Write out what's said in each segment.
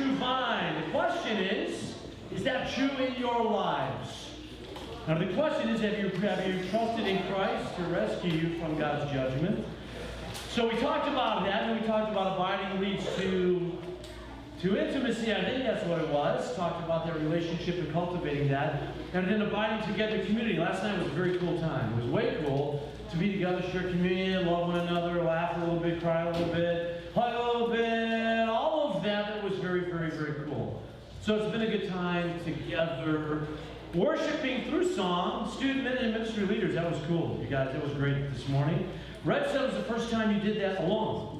true vine. The question is that true in your lives? Now the question is, have you trusted in Christ to rescue you from God's judgment? So we talked about that, and we talked about abiding leads to intimacy. I think that's what it was. Talked about their relationship and cultivating that. And then abiding together community. Last night was a very cool time. It was way cool to be together, share communion, love one another, laugh a little bit, cry a little bit, hug a little bit, all of that. It was very, very, very cool. So it's been a good time together, worshiping through song. Student and ministry leaders, that was cool. You guys, that was great this morning. Red said it was the first time you did that alone.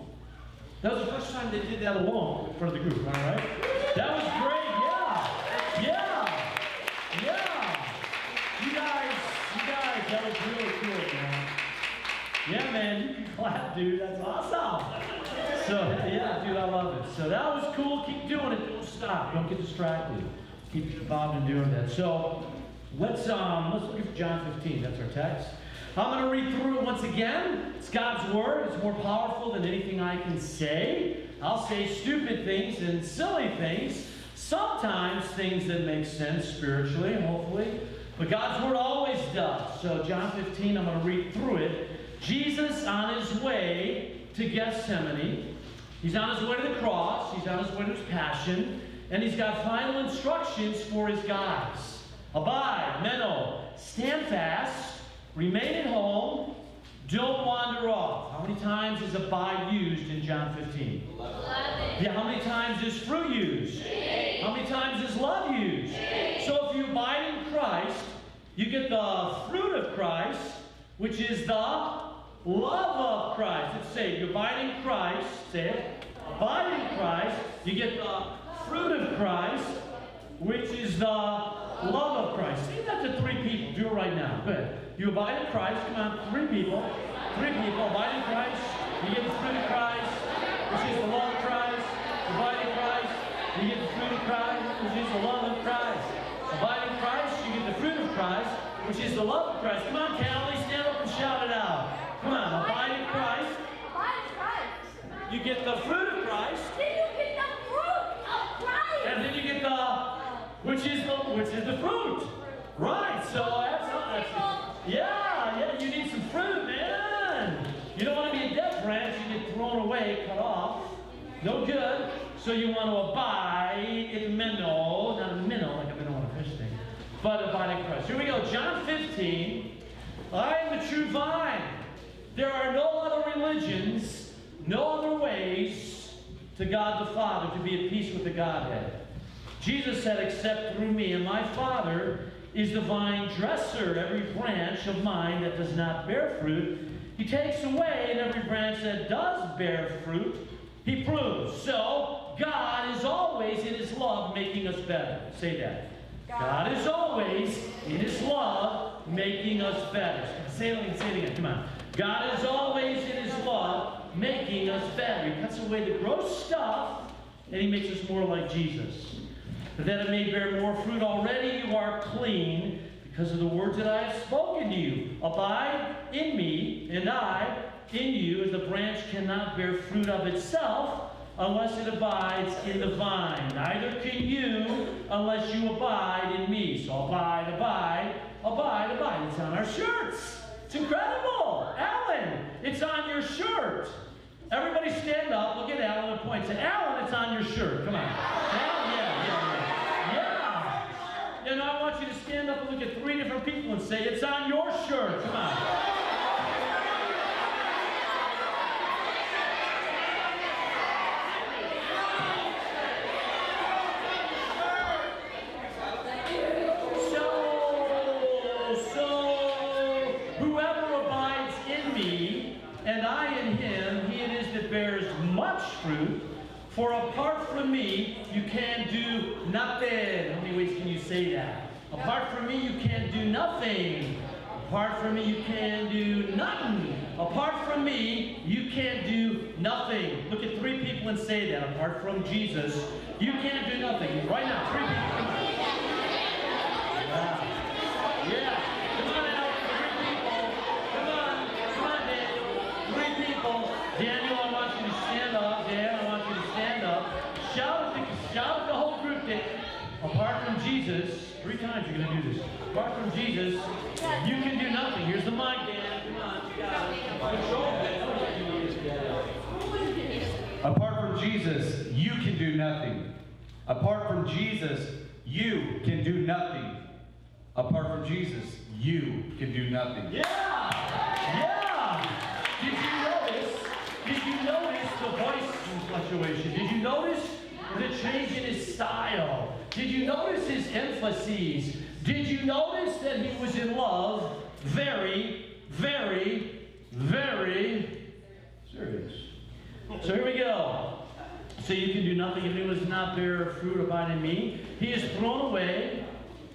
That was the first time they did that alone in front of the group, all right? That was great, yeah. You guys, that was really cool, man. Yeah, man, you can clap, dude. That's awesome. So, yeah, dude, I love it. So that was cool. Keep doing it. Don't stop. Don't get distracted. Keep involved in doing that. So let's look at John 15. That's our text. I'm going to read through it once again. It's God's Word. It's more powerful than anything I can say. I'll say stupid things and silly things. Sometimes things that make sense spiritually and hopefully. But God's Word always does. So John 15, I'm going to read through it. Jesus on his way to Gethsemane. He's on his way to the cross. He's on his way to his passion. And he's got final instructions for his guys. Abide, meno, stand fast. Remain at home. Don't wander off. How many times is abide used in John 15? 11. Yeah, how many times is fruit used? 8. How many times is love used? 8. So if you abide in Christ, you get the fruit of Christ, which is the love of Christ. Let's say it. You abide in Christ. Say it. Abide in Christ. You get the fruit of Christ, which is the love of Christ. Say that to 3 people. Do it right now. Good. You abide in Christ. Come on, 3 people. 3 people. Abide in Christ. You get the fruit of Christ, which is the love of Christ. Abide in Christ. You get the fruit of Christ, which is the love of Christ. Abide in Christ. You get the fruit of Christ, which is the love of Christ. Come on, Callie. Stand up and shout it out. Come on. Abide in Christ. Abide in Christ. You get the fruit of Christ. Then you get the fruit of Christ. And then you get the, which is the fruit. Right. So that's yeah, you need some fruit, man. You don't want to be a dead branch. You get thrown away, cut off. No good. So you want to abide in minnow, not a minnow like a minnow on a fish thing, but abide in Christ. Here we go. John 15. I am the true vine. There are no other religions, no other ways to God the Father to be at peace with the Godhead. Jesus said, except through me, and my Father is the vine dresser. Every branch of mine that does not bear fruit, he takes away, and every branch that does bear fruit, he prunes. So, God is always in his love making us better. Say that. God is always in his love making us better. Say it again. Come on. God is always in his love making us better. He cuts away the gross stuff, and he makes us more like Jesus. That it may bear more fruit. Already you are clean because of the words that I have spoken to you. Abide in me, and I in you, as the branch cannot bear fruit of itself unless it abides in the vine. Neither can you unless you abide in me. So abide. It's on our shirts. It's incredible. Alan, it's on your shirt. Everybody stand up. Look at Alan and point. Say, Alan, it's on your shirt. Come on. Alan, yeah. And I want you to stand up and look at 3 different people and say, it's on your shirt. Come on. So whoever abides in me, and I in him, he it is that bears much fruit. For apart from me, you can do nothing. How many ways can you say that? Apart from me, you can do nothing. Apart from me, you can do nothing. Apart from me, you can't do nothing. Look at 3 people and say that. Apart from Jesus, you can't do nothing. Right now, 3 people. Wow. Yeah. Come on out. 3 people. Come on, Dan. 3 people. Daniel, I want you to stand up. Dan, I want you to stand up. shout at the whole group that apart from Jesus, 3 times you're going to do this. Apart from Jesus, you can do nothing. Here's the mic, Dan. Come on, you got it. Control it. Apart from Jesus, you can do nothing. Apart from Jesus, you can do nothing. Apart from Jesus, you can do nothing. Yeah! Yeah! Did you notice the voice fluctuation? Did you notice the change in his style? Did you notice his emphases? Did you notice that he was in love? Very, very, very serious. So here we go. So you can do nothing if anyone does not bear fruit, abide in me. He is thrown away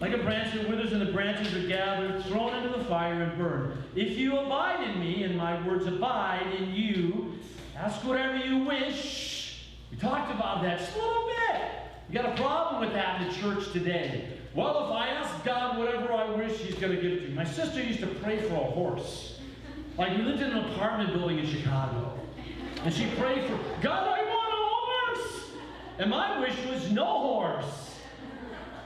like a branch that withers, and the branches are gathered, thrown into the fire, and burned. If you abide in me, and my words abide in you, ask whatever you wish. We talked about that just a little bit. You got a problem with that in the church today. Well, if I ask God whatever I wish, he's going to give it to me. My sister used to pray for a horse. Like, we lived in an apartment building in Chicago. And she prayed for, God, I want a horse! And my wish was no horse.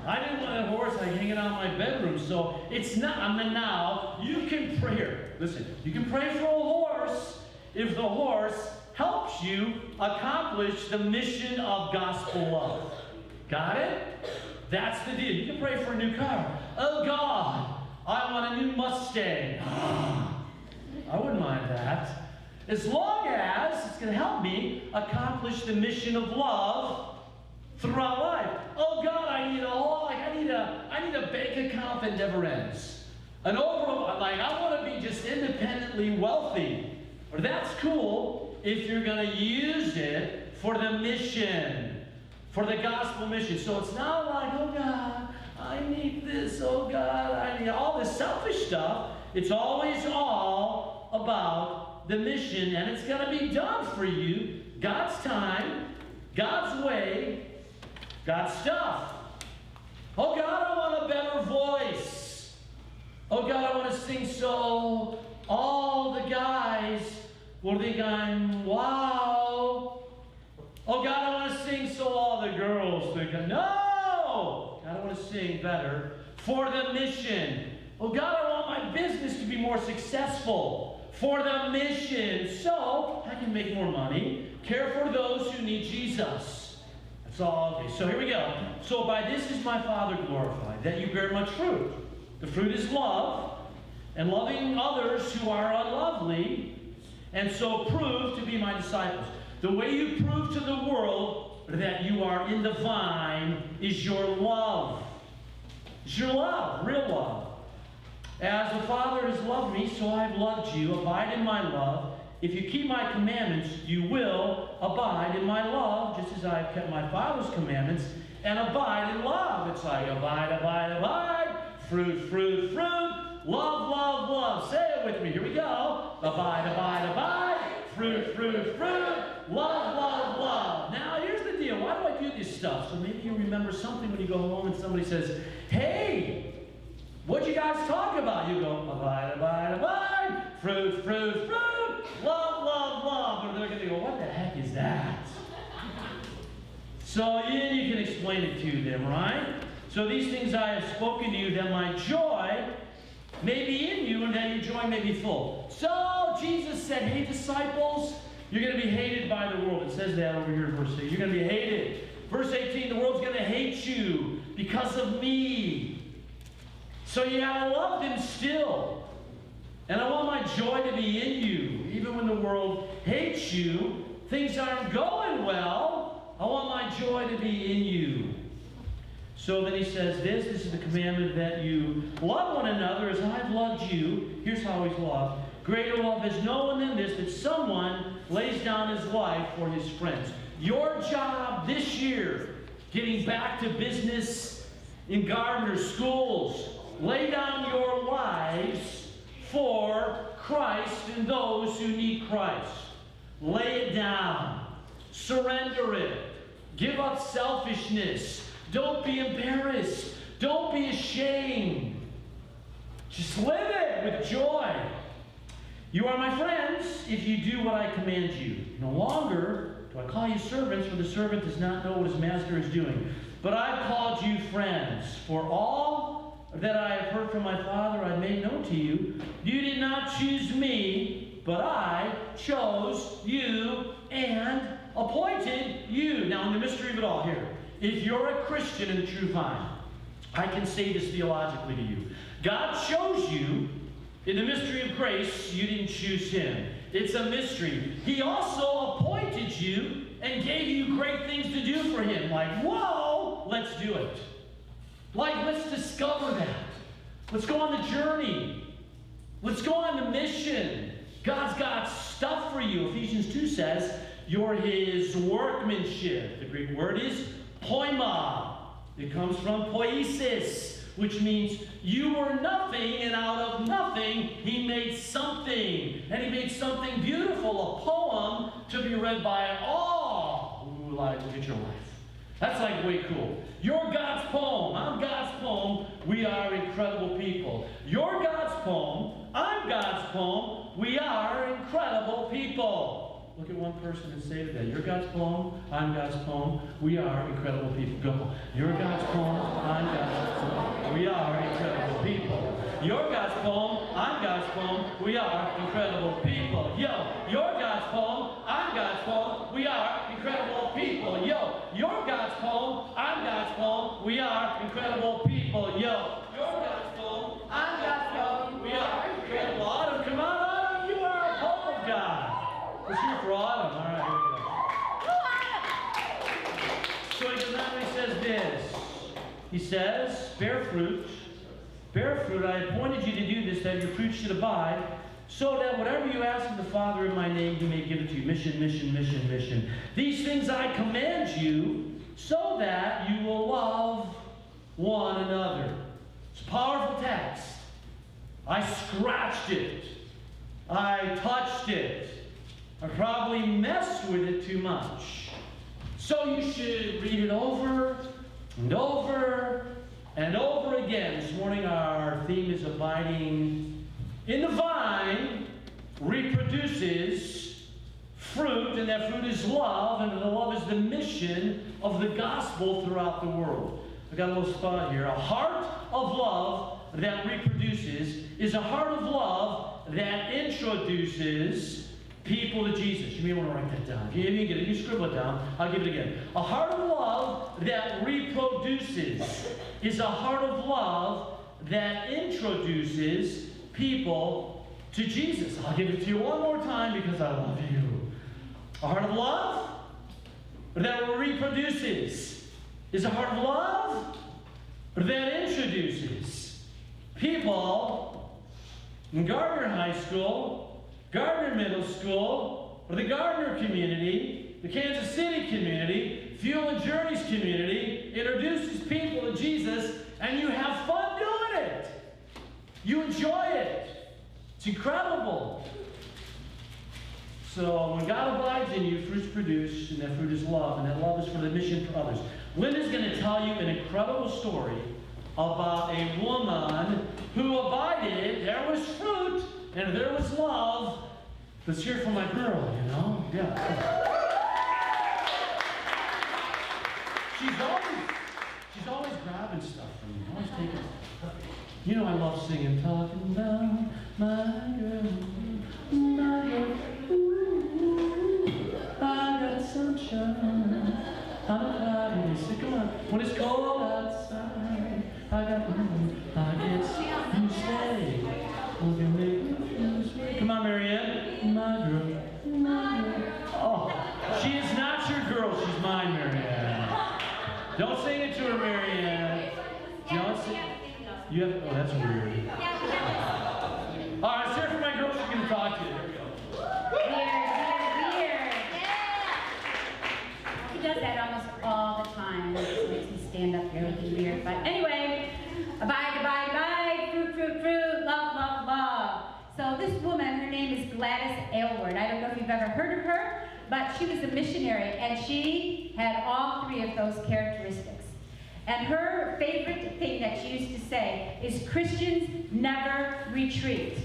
I didn't want a horse like hanging out in my bedroom, so it's not, I mean, now, you can pray here. Listen, you can pray for a horse if the horse helps you accomplish the mission of gospel love. Got it? That's the deal. You can pray for a new car. Oh God, I want a new Mustang. I wouldn't mind that. As long as it's going to help me accomplish the mission of love throughout life. Oh God, I need a bank account that never ends. I want to be just independently wealthy. Or that's cool if you're going to use it for the mission, for the gospel mission. So it's not like, oh God, I need this. Oh God, I need all this selfish stuff. It's always all about the mission, and it's going to be done for you. God's time, God's way, God's stuff. Oh God, I want a better voice. Oh God, I want to sing so all the guys will think I'm wow. Oh God, I want to sing so all the girls think I'm no. God, I want to sing better for the mission. Oh God, I want my business to be more successful for the mission so I can make more money, care for those who need Jesus. That's all. Okay, so here we go. So by this is my Father glorified, that you bear much fruit. The fruit is love, and loving others who are unlovely, and so prove to be my disciples. The way you prove to the world that you are in the vine is your love. It's your love, real love. As the Father has loved me, so I've loved you. Abide in my love. If you keep my commandments, you will abide in my love, just as I have kept my Father's commandments, and abide in love. It's like abide, abide, abide. Fruit, fruit, fruit. Love, love, love. Say it with me. Here we go. Abide, abide, abide. Fruit, fruit, fruit. Love, love, love. Now, here's the deal. Why do I do this stuff? So maybe you remember something when you go home and somebody says, hey, what'd you guys talk about? You go, abide, abide, abide. Fruit, fruit, fruit. Love, love, love. Or they're going to go, what the heck is that? So then you can explain it to them, right? So these things I have spoken to you, that my joy may be in you and that your joy may be full. So Jesus said, hey, disciples, you're going to be hated by the world. It says that over here in verse 8. You're going to be hated. Verse 18, the world's going to hate you because of me. So you got to love them still. And I want my joy to be in you. Even when the world hates you, things aren't going well, I want my joy to be in you. So then he says this is the commandment that you love one another as I've loved you. Here's how he's loved. Greater love has no one than this, that someone lays down his life for his friends. Your job this year, getting back to business in Gardner schools, lay down your lives for Christ and those who need Christ. Lay it down. Surrender it. Give up selfishness. Don't be embarrassed. Don't be ashamed. Just live it with joy. You are my friends if you do what I command you. No longer do Do I call you servants, for the servant does not know what his master is doing? But I've called you friends, for all that I have heard from my Father I made known to you. You did not choose me, but I chose you and appointed you. Now, in the mystery of it all here, if you're a Christian in the true vine, I can say this theologically to you. God chose you in the mystery of grace. You didn't choose him. It's a mystery. He also appointed you and gave you great things to do for him. Like, whoa, let's do it. Like, let's discover that. Let's go on the journey. Let's go on the mission. God's got stuff for you. Ephesians 2 says, you're his workmanship. The Greek word is poima. It comes from poiesis, which means you were nothing, and out of nothing, he made something. And he made something beautiful, a poem to be read by all who like look at your life. That's like way cool. You're God's poem. I'm God's poem. We are incredible people. You're God's poem. I'm God's poem. We are incredible people. Look at one person and say to them, you're God's poem, I'm God's poem, we are incredible people. Go. You're God's poem, I'm God's poem, we are incredible people. You're God's poem, I'm God's poem, we are incredible people. Yo, you're God's poem, I'm God's poem, we are incredible people. Yo, you're God's poem, I'm God's poem, we are incredible people. Yo, you're God's poem, I'm God's poem, we are incredible. Autumn, come on, Autumn, you are a poem of God. Let's hear for Autumn. All right, here we go. So he goes on and he says this. He says, bear fruit. Bear fruit. I appointed you to do this, that your fruit should abide, so that whatever you ask of the Father in my name, he may give it to you. Mission, mission, mission, mission. These things I command you, so that you will love one another. It's a powerful text. I scratched it. I touched it. I probably messed with it too much. So you should read it over and over and over again. This morning our theme is abiding in the vine reproduces fruit, and that fruit is love, and the love is the mission of the gospel throughout the world. I got a little spot here. A heart of love that reproduces is a heart of love that introduces people to Jesus. You may want to write that down. If you didn't get it, you scribble it down. I'll give it again. A heart of love that reproduces is a heart of love that introduces people to Jesus. I'll give it to you one more time because I love you. A heart of love that reproduces is a heart of love that introduces people in Gardner High School, Gardner Middle School, or the Gardner community, the Kansas City community, Fuel and Journeys community, introduces people to Jesus, and you have fun doing it. You enjoy it. It's incredible. So when God abides in you, fruit's produced, and that fruit is love, and that love is for the mission for others. Linda's going to tell you an incredible story about a woman who abided. There was fruit, and there was love. Let's hear from my girl, you know? Yeah. She's always grabbing stuff from me. Always taking stuff. You know I love singing, talking about my girl, my girl. Ooh, I got sunshine. I'm a cloud. Come on. When it's cold outside, I got I guess you say, will you make. Come on, Marianne. My girl. My girl. Oh, she is not your girl. She's mine, Marianne. Don't sing it to her, Marianne. Don't sing. You have. Oh, that's weird. All right, let's hear from my girl. She's going to talk to you. Here we go. Weird. He does that almost all the time. It just makes me stand up here looking weird. But anyway, abide, abide, abide. Fruit, fruit, fruit. Love, love, love. So this woman, her name is Gladys Aylward. I don't know if you've ever heard of her, but she was a missionary, and she had all three of those characteristics. And her favorite thing that she used to say is Christians never retreat.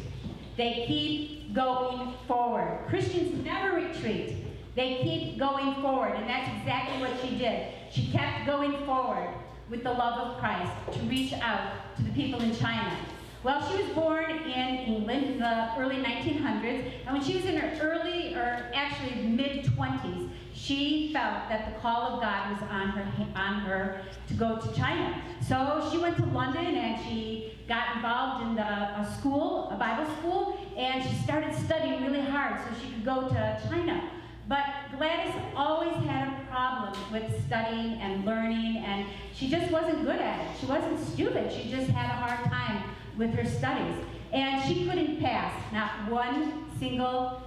They keep going forward. Christians never retreat. They keep going forward, and that's exactly what she did. She kept going forward with the love of Christ to reach out to the people in China. Well, she was born in England in the early 1900s, and when she was in her early, or actually mid-20s, she felt that the call of God was on her to go to China. So she went to London and she got involved in a Bible school, and she started studying really hard so she could go to China. But Gladys always had a problem with studying and learning, and she just wasn't good at it. She wasn't stupid, she just had a hard time with her studies. And she couldn't pass not one single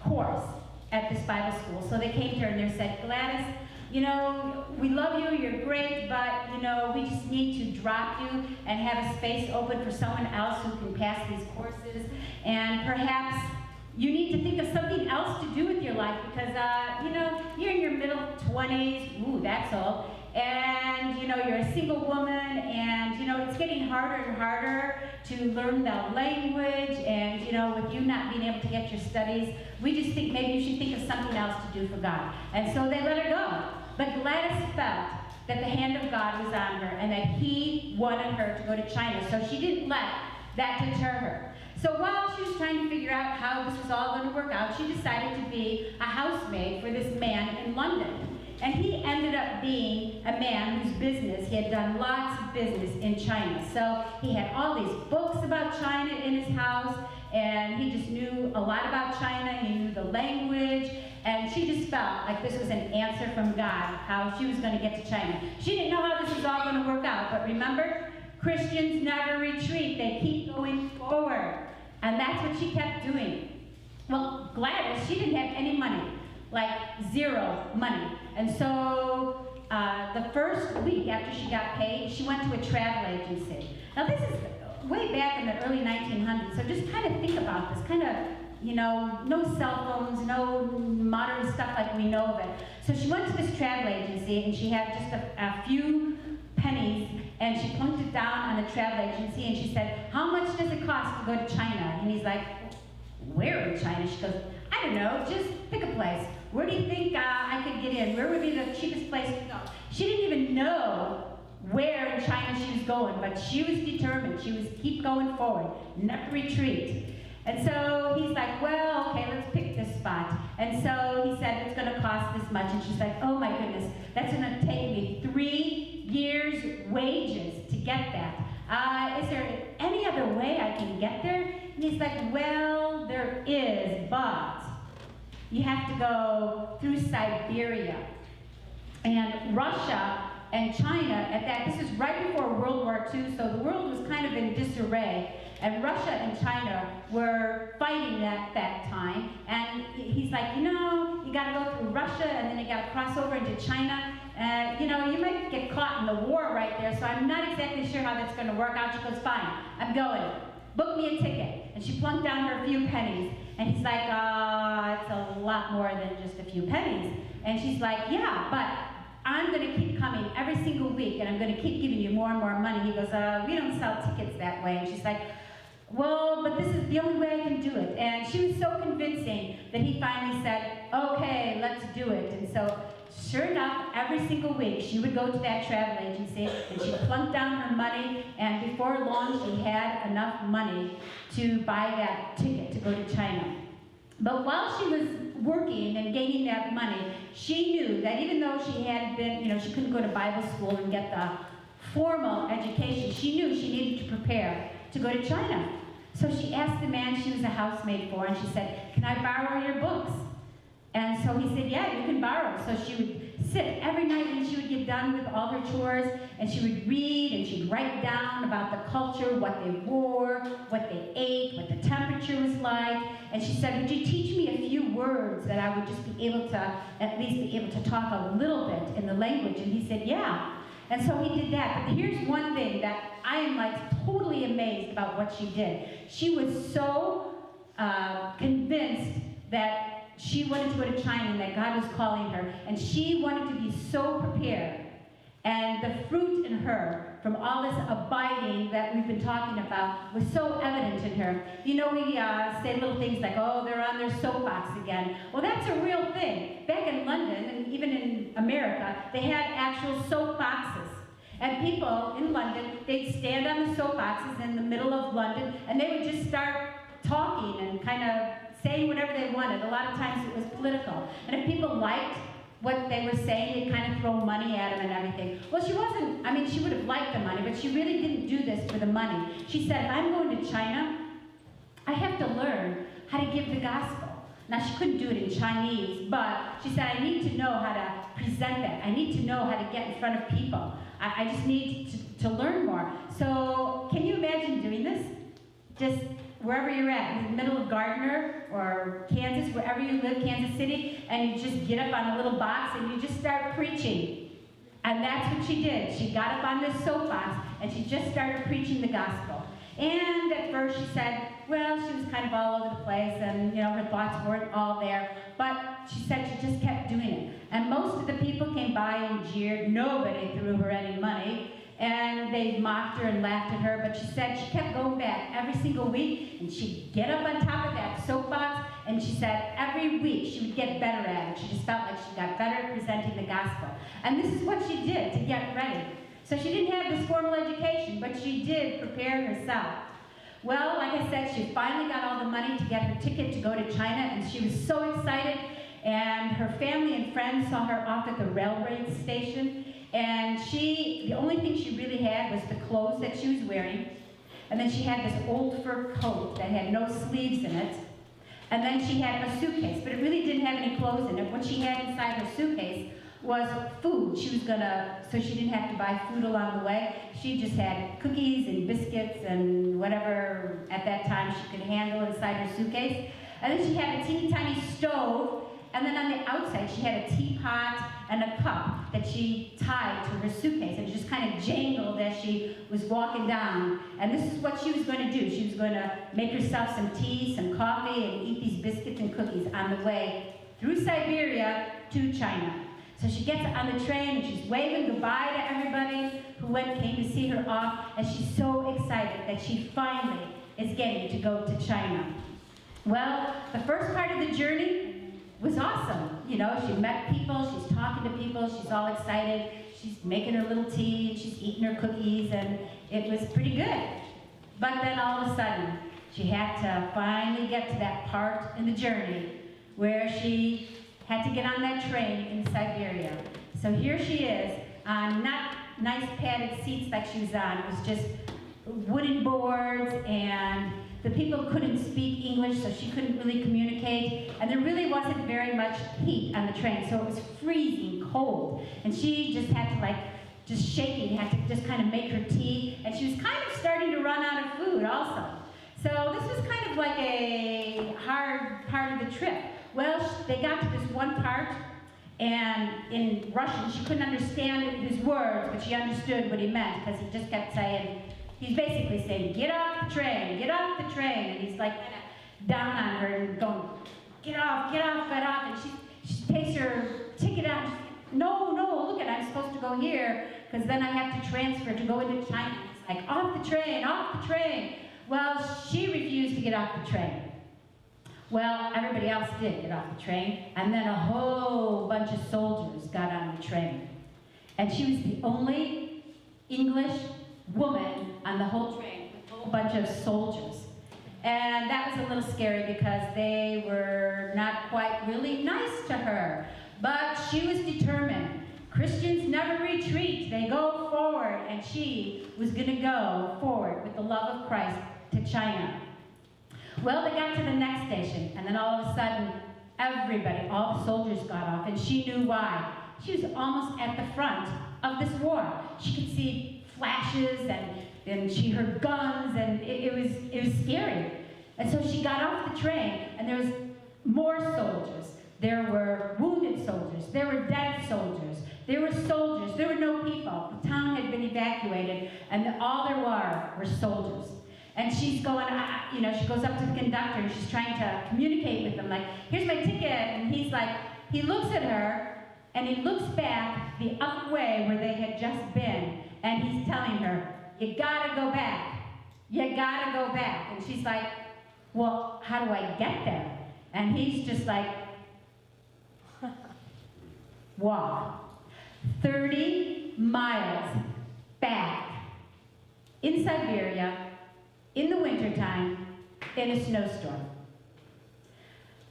course at this Bible school. So they came to her and they said, Gladys, you know, we love you, you're great, but, you know, we just need to drop you and have a space open for someone else who can pass these courses. And perhaps you need to think of something else to do with your life because, you know, you're in your middle 20s, ooh, that's old, and, you know, you're a single woman, and, you know, it's getting harder and harder to learn the language, and, you know, with you not being able to get your studies, we just think maybe you should think of something else to do for God. And so they let her go. But Gladys felt that the hand of God was on her and that He wanted her to go to China, so she didn't let that deter her. So while she was trying to figure out how this was all going to work out, she decided to be a housemaid for this man in London. And he ended up being a man whose business, he had done lots of business in China. So he had all these books about China in his house, and he just knew a lot about China, he knew the language, and she just felt like this was an answer from God, how she was going to get to China. She didn't know how this was all going to work out, but remember, Christians never retreat, they keep going forward. And that's what she kept doing. Well, Gladys, she didn't have any money, like zero money. And so the first week after she got paid, she went to a travel agency. Now this is way back in the early 1900s, so just kind of think about this, kind of, you know, no cell phones, no modern stuff like we know of it. So she went to this travel agency and she had just a few pennies, and she plunked it down on the travel agency and she said, how much does it cost to go to China? And he's like, where in China? She goes, I don't know, just pick a place. Where do you think I could get in? Where would be the cheapest place to go? She didn't even know where in China she was going, but she was determined. She was keep going forward, never retreat. And so he's like, well, okay, let's pick this spot. And so he said, it's going to cost this much. And she's like, oh my goodness, that's going to take me 3 years' wages to get that. Is there any other way I can get there? And he's like, well, there is, but you have to go through Siberia. And Russia and China, this is right before World War II, so the world was kind of in disarray. And Russia and China were fighting at that time. And he's like, you know, you got to go through Russia, and then you got to cross over into China. You know, you might get caught in the war right there, so I'm not exactly sure how that's going to work out. She goes, fine, I'm going. Book me a ticket. And she plunked down her few pennies. And he's like, it's a lot more than just a few pennies. And she's like, yeah, but I'm going to keep coming every single week, and I'm going to keep giving you more and more money. He goes, we don't sell tickets that way. And she's like, well, but this is the only way I can do it. And she was so convincing that he finally said, okay, let's do it. And so, sure enough, every single week she would go to that travel agency and she'd plunk down her money, and before long she had enough money to buy that ticket to go to China. But while she was working and gaining that money, she knew that even though she had been, you know, she couldn't go to Bible school and get the formal education, she knew she needed to prepare to go to China. So she asked the man she was a housemaid for, and she said, can I borrow your books? And so he said, yeah, you can borrow. So she would sit every night when she would get done with all her chores, and she would read and she'd write down about the culture, what they wore, what they ate, what the temperature was like. And she said, would you teach me a few words that I would just be able to, at least be able to talk a little bit in the language? And he said, yeah. And so he did that. But here's one thing that I am like totally amazed about what she did. She was so convinced that she wanted to go to China and that God was calling her, and she wanted to be so prepared And the fruit in her, from all this abiding that we've been talking about, was so evident in her. You know, we say little things like, oh, they're on their soapbox again. Well, that's a real thing. Back in London, and even in America, they had actual soapboxes. And people in London, they'd stand on the soapboxes in the middle of London, and they would just start talking and kind of saying whatever they wanted. A lot of times it was political. And if people liked what they were saying, they'd kind of throw money at them and everything. Well, she wasn't, I mean, she would have liked the money, but she really didn't do this for the money. She said, if I'm going to China, I have to learn how to give the gospel. Now, she couldn't do it in Chinese, but she said, I need to know how to present that. I need to know how to get in front of people. I just need to learn more. So, can you imagine doing this? Just wherever you're at, in the middle of Gardner or Kansas, wherever you live, Kansas City, and you just get up on a little box and you just start preaching. And that's what she did. She got up on this soapbox and she just started preaching the gospel. And at first she said, well, she was kind of all over the place and, you know, her thoughts weren't all there. But she said she just kept doing it. And most of the people came by and jeered. Nobody threw her any money. And they mocked her and laughed at her, but she said she kept going back every single week, and she'd get up on top of that soapbox, and she said every week she would get better at it. She just felt like she got better at presenting the gospel. And this is what she did to get ready. So she didn't have this formal education, but she did prepare herself. Well, like I said, she finally got all the money to get her ticket to go to China, and she was so excited, and her family and friends saw her off at the railway station. And the only thing she really had was the clothes that she was wearing. And then she had this old fur coat that had no sleeves in it. And then she had a suitcase, but it really didn't have any clothes in it. What she had inside her suitcase was food. She was so she didn't have to buy food along the way. She just had cookies and biscuits and whatever at that time she could handle inside her suitcase. And then she had a teeny tiny stove. And then on the outside, she had a teapot and a cup that she tied to her suitcase, and it just kind of jangled as she was walking down. And this is what she was going to do. She was going to make herself some tea, some coffee, and eat these biscuits and cookies on the way through Siberia to China. So she gets on the train, and she's waving goodbye to everybody who came to see her off, and she's so excited that she finally is getting to go to China. Well, the first part of the journey was awesome. You know, she met people, she's talking to people, she's all excited, she's making her little tea, and she's eating her cookies, and it was pretty good. But then all of a sudden, she had to finally get to that part in the journey where she had to get on that train in Siberia. So here she is, on not nice padded seats like she was on, it was just wooden boards, and the people couldn't speak English, so she couldn't really communicate, and there really wasn't very much heat on the train, so it was freezing cold, and she just had to just shaking, had to just kind of make her tea, and she was kind of starting to run out of food also. So this was kind of like a hard part of the trip. Well, they got to this one part, and in Russian, she couldn't understand his words, but she understood what he meant, because he just kept saying, he's basically saying, get off the train, and he's like down on her and going, get off, and she takes her ticket out, and she's, no, look I'm supposed to go here, because then I have to transfer to go into China. It's like, off the train. Well, she refused to get off the train. Well, everybody else did get off the train, and then a whole bunch of soldiers got on the train. And she was the only English woman on the whole train with a whole bunch of soldiers. And that was a little scary because they were not quite really nice to her. But she was determined. Christians never retreat, they go forward. And she was going to go forward with the love of Christ to China. Well, they got to the next station, and then all of a sudden, everybody, all the soldiers got off, and she knew why. She was almost at the front of this war. She could see flashes, and she heard guns, and it was scary. And so she got off the train, and there was more soldiers. There were wounded soldiers. There were dead soldiers. There were soldiers. There were no people. The town had been evacuated, and all there were soldiers. And she's going, she goes up to the conductor, and she's trying to communicate with him, like, here's my ticket. And he's like, he looks at her, And he looks back the other way where they had just been, and he's telling her, you gotta go back. You gotta go back. And she's like, well, how do I get there? And he's just like, walk 30 miles back in Siberia in the wintertime in a snowstorm.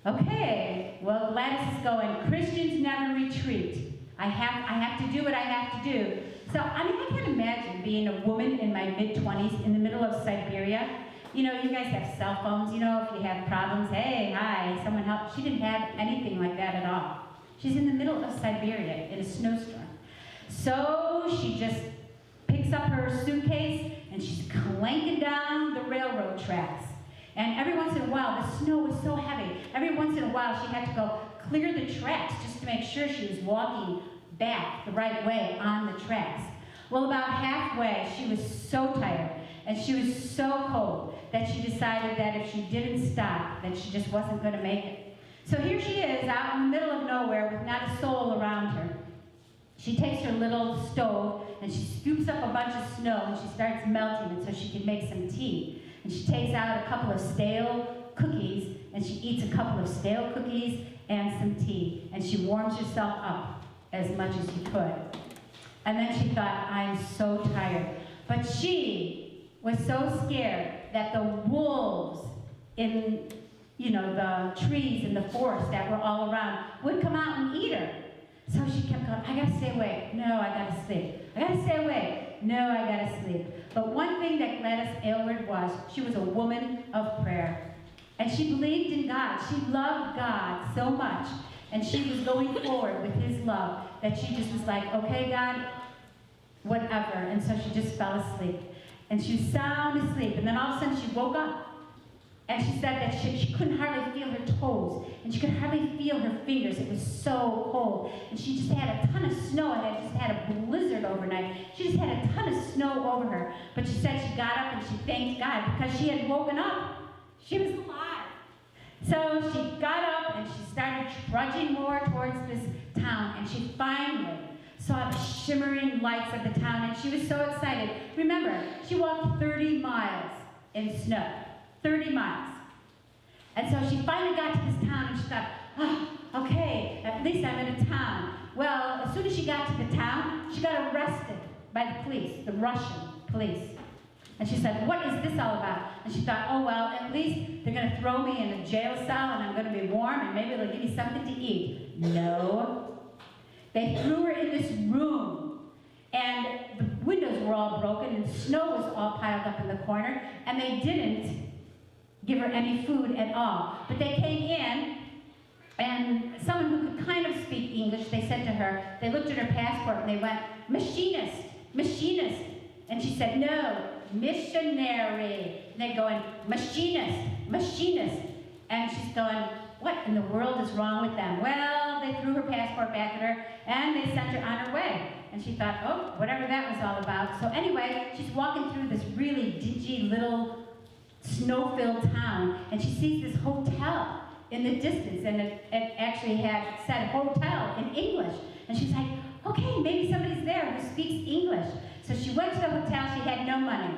Okay, well, Gladys is going, Christians never retreat. I have to do what I have to do. So, I mean, I can't imagine being a woman in my mid-20s in the middle of Siberia. You know, you guys have cell phones, you know, if you have problems, hey, hi, someone help. She didn't have anything like that at all. She's in the middle of Siberia in a snowstorm. So she just picks up her suitcase and she's clanking down the railroad tracks. And every once in a while, the snow was so heavy, every once in a while she had to go clear the tracks just to make sure she was walking back the right way on the tracks. Well, about halfway, she was so tired and she was so cold that she decided that if she didn't stop, then she just wasn't going to make it. So here she is out in the middle of nowhere with not a soul around her. She takes her little stove and she scoops up a bunch of snow and she starts melting it so she can make some tea. And she takes out a couple of stale cookies and she eats a couple of stale cookies and some tea. And she warms herself up as much as she could. And then she thought, I'm so tired. But she was so scared that the wolves in, you know, the trees in the forest that were all around would come out and eat her. So she kept going, I gotta stay awake. No, I gotta sleep. I gotta stay awake. No, I gotta sleep. But one thing that Gladys Aylward was, she was a woman of prayer. And she believed in God. She loved God so much. And she was going forward with his love that she just was like, okay, God, whatever. And so she just fell asleep. And she was sound asleep. And then all of a sudden she woke up. And she said that she couldn't hardly feel her toes. And she could hardly feel her fingers. It was so cold. And she just had a ton of snow. And it just had a blizzard overnight. She just had a ton of snow over her. But she said she got up and she thanked God because she had woken up. She was alive. So she got up and she started trudging more towards this town. And she finally saw the shimmering lights of the town. And she was so excited. Remember, she walked 30 miles in snow. 30 miles. And so she finally got to this town and she thought, oh, okay, at least I'm in a town. Well, as soon as she got to the town, she got arrested by the police, the Russian police. And she said, what is this all about? And she thought, oh, well, at least they're going to throw me in a jail cell and I'm going to be warm and maybe they'll give me something to eat. No. They threw her in this room and the windows were all broken and snow was all piled up in the corner and they didn't give her any food at all. But they came in, and someone who could kind of speak English, they said to her, they looked at her passport and they went, machinist, machinist. And she said, no, missionary. And they're going, machinist, machinist. And she's going, what in the world is wrong with them? Well, they threw her passport back at her and they sent her on her way. And she thought, oh, whatever that was all about. So anyway, she's walking through this really dingy little snow-filled town, and she sees this hotel in the distance, and it actually had said hotel in English. And she's like, okay, maybe somebody's there who speaks English. So she went to the hotel, she had no money.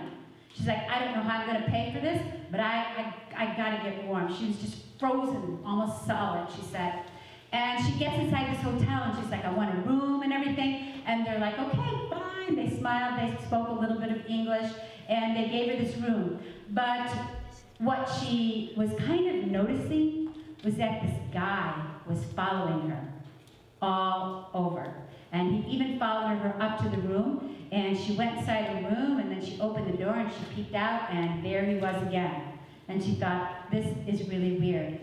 She's like, I don't know how I'm gonna pay for this, but I gotta get warm. She was just frozen, almost solid, she said. And she gets inside this hotel and she's like, I want a room and everything. And they're like, okay, fine. They smiled, they spoke a little bit of English, and they gave her this room. But what she was kind of noticing was that this guy was following her all over. And he even followed her up to the room, and she went inside the room, and then she opened the door, and she peeked out, and there he was again. And she thought, this is really weird.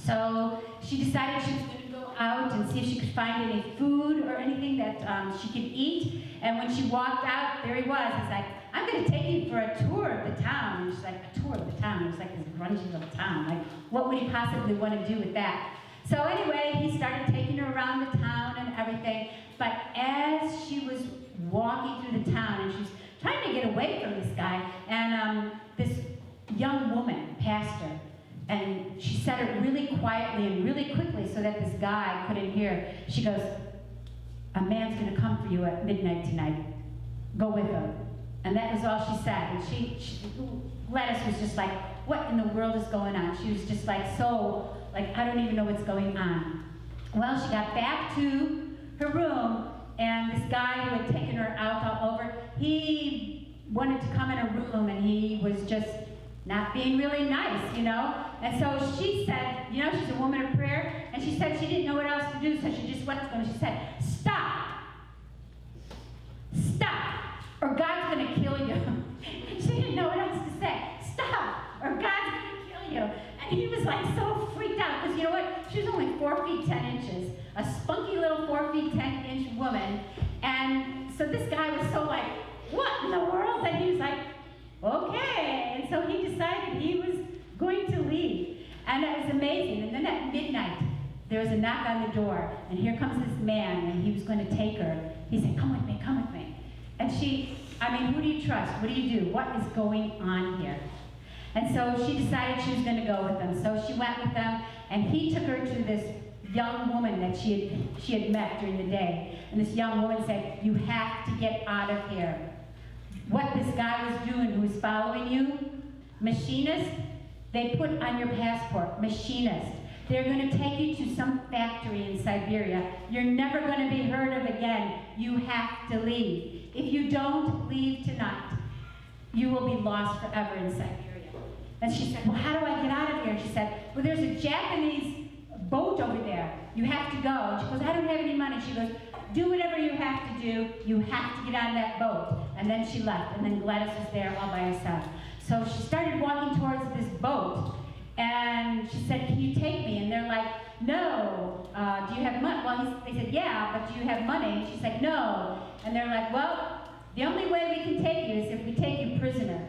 So she decided she was going to go out and see if she could find any food or anything that she could eat. And when she walked out, there he was. He's like, I'm going to take you for a tour of the town. And she's like, a tour of the town? It was like this grungy little town. Like, what would he possibly want to do with that? So anyway, he started taking her around the town and everything. But as she was walking through the town, and she was trying to get away from this guy, and this young woman passed her. and she said it really quietly and really quickly so that this guy couldn't hear. She goes, "A man's going to come for you at midnight tonight. Go with him." And that was all she said. And Gladys was just like, what in the world is going on? She was just like, so, like, I don't even know what's going on. Well, she got back to her room, and this guy who had taken her out all over, he wanted to come in her room, and he was just not being really nice, you know? And so she said, you know, she's a woman of prayer, and she said she didn't know what else to do, so she just went to him and she said, "Stop! Stop, or God's going to kill you." She didn't know what else to say. "Stop, or God's going to kill you." And he was like so freaked out, because you know what? She was only 4 feet 10 inches, a spunky little 4 feet 10 inch woman. And so this guy was so like, what in the world? And he was like, okay. And so he decided he was going to leave. And it was amazing. And then at midnight, there was a knock on the door, and here comes this man, and he was going to take her. He said, "Come with me, come with me." And she, I mean, who do you trust? What do you do? What is going on here? And so she decided she was going to go with them. So she went with them, and he took her to this young woman that she had met during the day. And this young woman said, "You have to get out of here." What this guy was doing, who was following you, machinist, they put on your passport, machinist. They're going to take you to some factory in Siberia. You're never going to be heard of again. You have to leave. If you don't leave tonight, you will be lost forever in Siberia. And she said, "Well, how do I get out of here?" She said, "Well, there's a Japanese boat over there. You have to go." And she goes, "I don't have any money." She goes, "Do whatever you have to do. You have to get on that boat." And then she left. And then Gladys was there all by herself. So she started walking towards this boat. And she said, "Can you take me?" And they're like, "No. Do you have money?" Well, they said, "Yeah, but do you have money?" And she said, "No." And they're like, "Well, the only way we can take you is if we take you prisoner."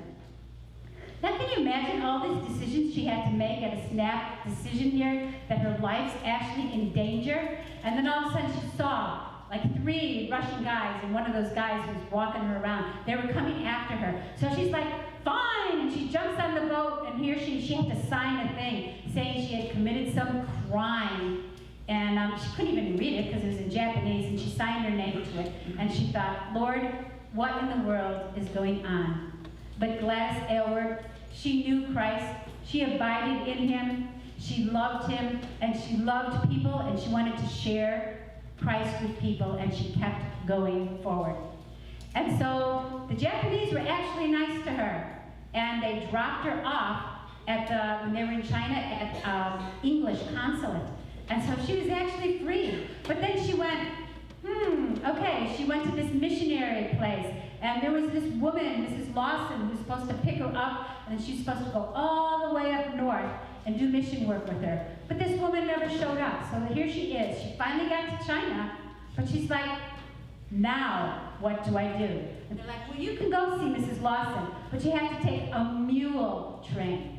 Now, can you imagine all these decisions she had to make at a snap decision here, that her life's actually in danger? And then all of a sudden she saw like 3 Russian guys, and one of those guys was walking her around. They were coming after her. So she's like, "Fine!" And she jumps on the boat, and here she had to sign a thing saying she had committed some crime. And she couldn't even read it because it was in Japanese, and she signed her name to it. And she thought, Lord, what in the world is going on? But Gladys Aylward, she knew Christ. She abided in him. She loved him, and she loved people, and she wanted to share Christ with people, and she kept going forward. And so the Japanese were actually nice to her, and they dropped her off at when they were in China at English consulate. And so she was actually free. But then she went, okay, she went to this missionary place, and there was this woman, Mrs. Lawson, who was supposed to pick her up, and then she's supposed to go all the way up north and do mission work with her. But this woman never showed up, so here she is. She finally got to China, but she's like, now what do I do? And they're like, well, you can go see Mrs. Lawson, but you have to take a mule train.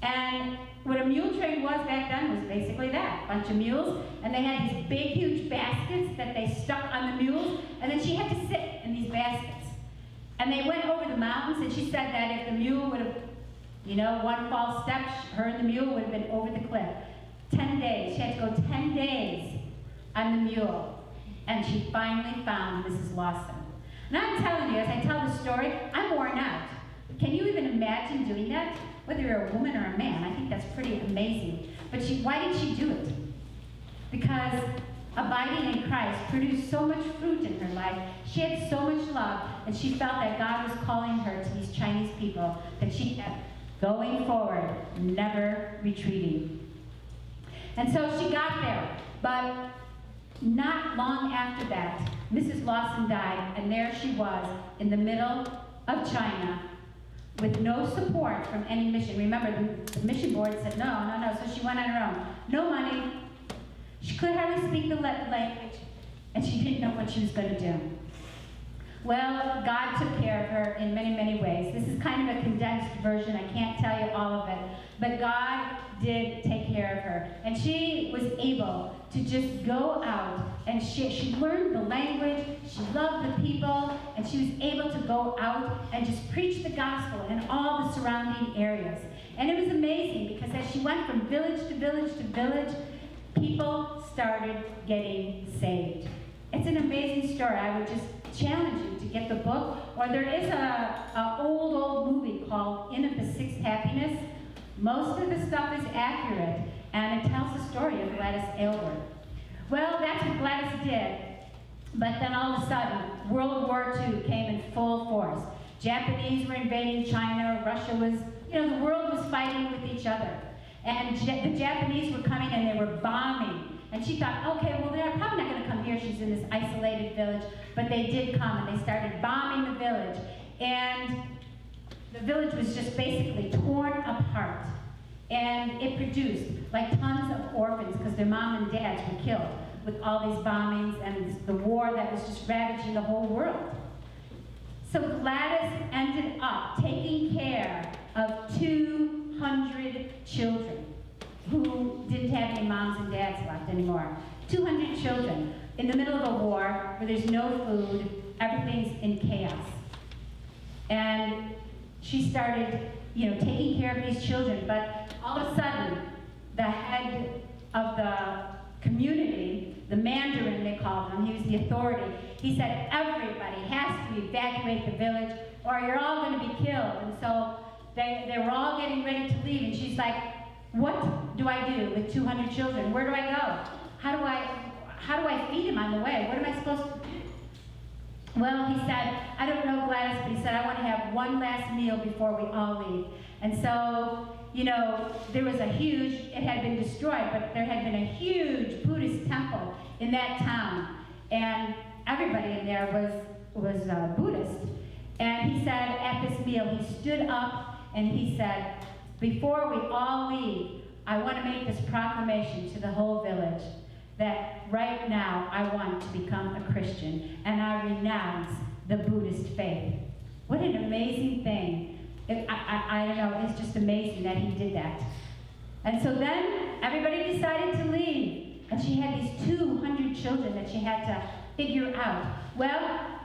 And what a mule train was back then was basically that, a bunch of mules, and they had these big, huge baskets that they stuck on the mules, and then she had to sit in these baskets. And they went over the mountains, and she said that if the mule would have, one false step, her and the mule would have been over the cliff. 10 days. She had to go 10 days on the mule, and she finally found Mrs. Lawson. And I'm telling you, as I tell the story, I'm worn out. Can you even imagine doing that? Whether you're a woman or a man, I think that's pretty amazing. But why did she do it? Because abiding in Christ produced so much fruit in her life. She had so much love, and she felt that God was calling her to these Chinese people, that she kept going forward, never retreating. And so she got there, but not long after that, Mrs. Lawson died, and there she was in the middle of China with no support from any mission. Remember, the mission board said no, so she went on her own. No money. She could hardly speak the language, and she didn't know what she was going to do. Well, God took care of her in many, many ways. This is kind of a condensed version. I can't tell you all of it. But God did take care of her. And she was able to just go out, and she learned the language, she loved the people, and she was able to go out and just preach the gospel in all the surrounding areas. And it was amazing, because as she went from village to village to village, people started getting saved. It's an amazing story. I would just challenge you to get the book. Or there is a old movie called In of the Sixth Happiness. Most of the stuff is accurate, and it tells the story of Gladys Aylward. Well, that's what Gladys did. But then all of a sudden, World War II came in full force. Japanese were invading China. Russia was, the world was fighting with each other. And the Japanese were coming, and they were bombing. And she thought, okay, well, they're probably not going to come here. She's in this isolated village. But they did come, and they started bombing the village. And the village was just basically torn apart. And it produced like tons of orphans, because their mom and dads were killed with all these bombings and the war that was just ravaging the whole world. So Gladys ended up taking care of 200 children who didn't have any moms and dads left anymore. 200 children in the middle of a war where there's no food, everything's in chaos. And she started, taking care of these children, but all of a sudden, the head of the community, the Mandarin they called him, he was the authority, he said, everybody has to evacuate the village or you're all going to be killed. And so they were all getting ready to leave, and she's like, what do I do with 200 children? Where do I go? How do I feed them on the way? What am I supposed to do? Well, he said, I don't know, Gladys, but he said, I want to have one last meal before we all leave. And so, there was it had been destroyed, but there had been a huge Buddhist temple in that town. And everybody in there was Buddhist. And he said, at this meal, he stood up and he said, before we all leave, I want to make this proclamation to the whole village that right now I want to become a Christian and I renounce the Buddhist faith. What an amazing thing. I don't know, it's just amazing that he did that. And so then everybody decided to leave. And she had these 200 children that she had to figure out. Well,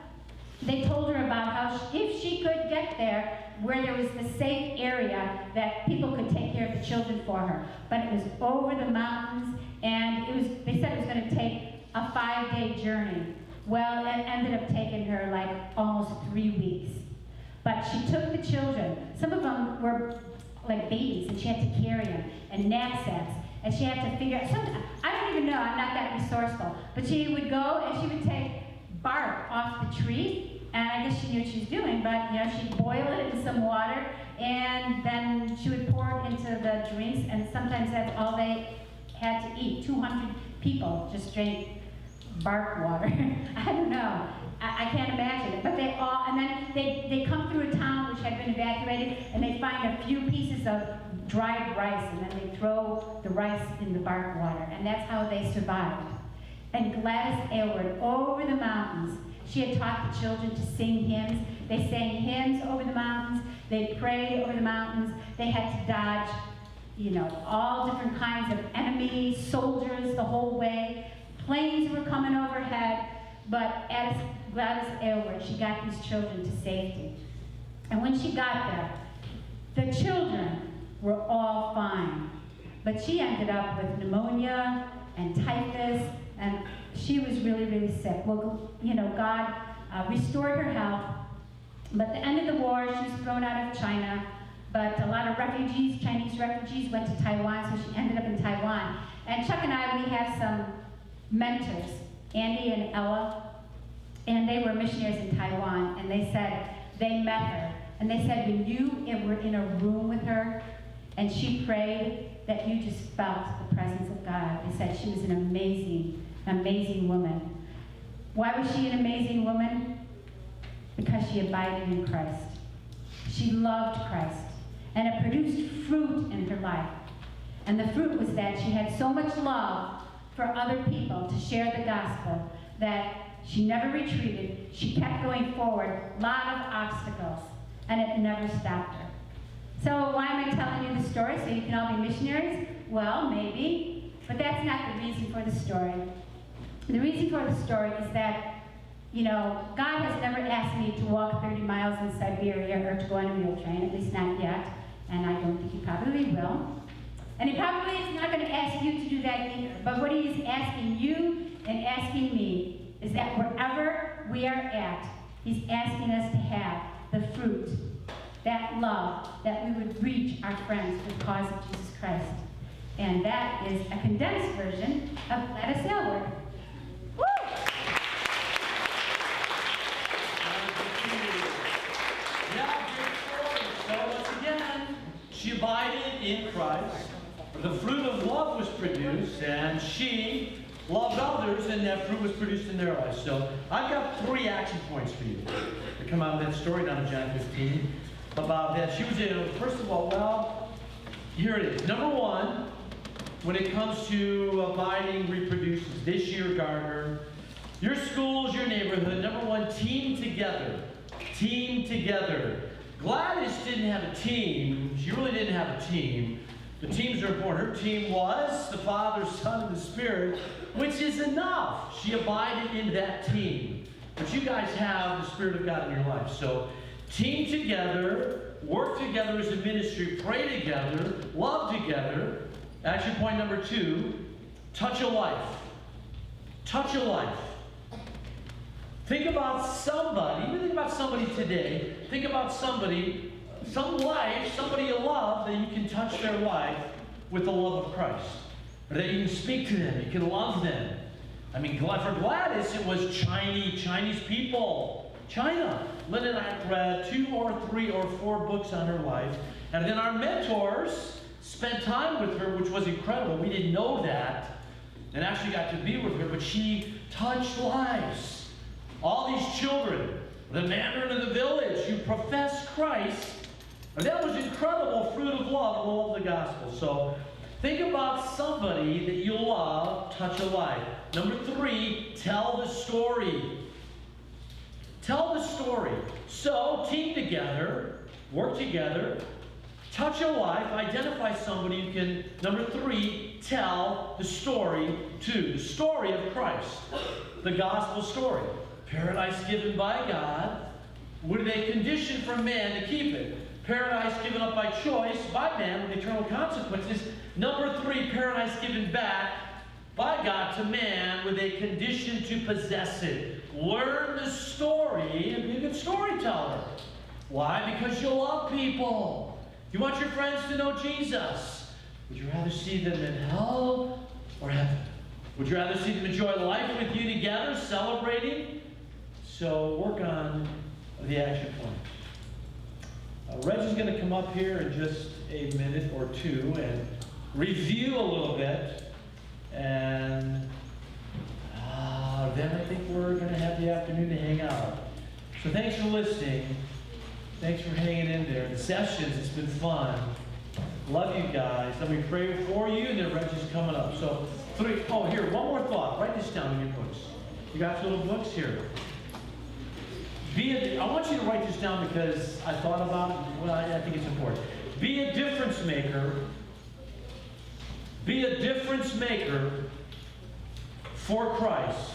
they told her about how if she could get there, where there was the safe area that people could take care of the children for her. But it was over the mountains, and they said it was going to take a 5-day journey. Well, it ended up taking her like almost 3 weeks. But she took the children. Some of them were like babies, and she had to carry them, and knapsacks. And she had to figure out, I don't even know, I'm not that resourceful. But she would go and she would take bark off the tree, and I guess she knew what she was doing, but she'd boil it in some water, and then she would pour it into the drinks, and sometimes that's all they had to eat. 200 people just drank bark water. I don't know. I can't imagine it. But and then they come through a town which had been evacuated, and they find a few pieces of dried rice, and then they throw the rice in the bark water, and that's how they survived. And Gladys Aylward, over the mountains, she had taught the children to sing hymns. They sang hymns over the mountains. They prayed over the mountains. They had to dodge, all different kinds of enemies, soldiers the whole way. Planes were coming overhead. But as Gladys Aylward, she got these children to safety. And when she got there, the children were all fine. But she ended up with pneumonia and typhus, and she was really, really sick. Well, God restored her health. But at the end of the war, she was thrown out of China. But a lot of refugees, Chinese refugees, went to Taiwan, so she ended up in Taiwan. And Chuck and I, we have some mentors, Andy and Ella, and they were missionaries in Taiwan, and they said they met her. And they said when you were in a room with her and she prayed, that you just felt the presence of God. They said she was an amazing, amazing woman. Why was she an amazing woman? Because she abided in Christ. She loved Christ, and it produced fruit in her life. And the fruit was that she had so much love for other people to share the gospel that She never retreated. She kept going forward. A lot of obstacles, and it never stopped her. So why am I telling you the story? So you can all be missionaries? Well, maybe, but that's not the reason for the story. The reason for the story is that, you know, God has never asked me to walk 30 miles in Siberia or to go on a mule train, at least not yet, and I don't think he probably will. And he probably is not going to ask you to do that either. But what he is asking you and asking me is that wherever we are at, he's asking us to have the fruit, that love, that we would reach our friends for the cause of Jesus Christ. And that is a condensed version of Gladys Aylward. Woo! Yeah, great story. So once again, she abided in Christ. The fruit of love was produced, and she loved others, and that fruit was produced in their lives. So I've got 3 action points for you to come out of that story down in John 15 about that. She was able, first of all, well, here it is. Number 1, when it comes to abiding reproduces, this year, Gardner, your schools, your neighborhood, number 1, team together. Team together. Gladys didn't have a team. She really didn't have a team. The teams are important. Her team was the Father, Son, and the Spirit, which is enough. She abided in that team. But you guys have the Spirit of God in your life. So, team together, work together as a ministry, pray together, love together. Action point number 2, touch a life. Touch a life. Think about somebody, even think about somebody today. Think about somebody, some life, somebody you love, that you can touch their life with the love of Christ. Or that you can speak to them, you can love them. I mean, for Gladys, it was Chinese people. China. Lynn and I read 2 or 3 or 4 books on her life. And then our mentors spent time with her, which was incredible. We didn't know that. And actually got to be with her, but she touched lives. All these children, the mandarin of the village who professed Christ, and that was incredible fruit of love, the love of the gospel. So think about somebody that you love, touch a life. Number 3, tell the story. Tell the story. So team together, work together, touch a life, identify somebody you can, number 3, tell the story to. The story of Christ. The gospel story. Paradise given by God, with a condition for man to keep it. Paradise given up by choice by man with eternal consequences. Number 3, paradise given back by God to man with a condition to possess it. Learn the story and be a good storyteller. Why? Because you love people. You want your friends to know Jesus. Would you rather see them in hell or heaven? Would you rather see them enjoy life with you together, celebrating? So work on the action point. Reg is going to come up here in just a minute or 2 and review a little bit. And then I think we're going to have the afternoon to hang out. So thanks for listening. Thanks for hanging in there. The sessions, it's been fun. Love you guys. Let me pray for you, and then Reg is coming up. So 3, oh, here, one more thought. Write this down in your books. You got your little books here. I want you to write this down because I thought about it. Well, I think it's important. Be a difference maker. Be a difference maker for Christ.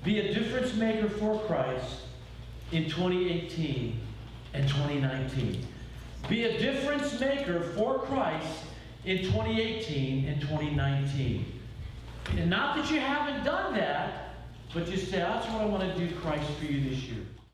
Be a difference maker for Christ in 2018 and 2019. Be a difference maker for Christ in 2018 and 2019. And not that you haven't done that, but just say, that's what I want to do, Christ, for you this year.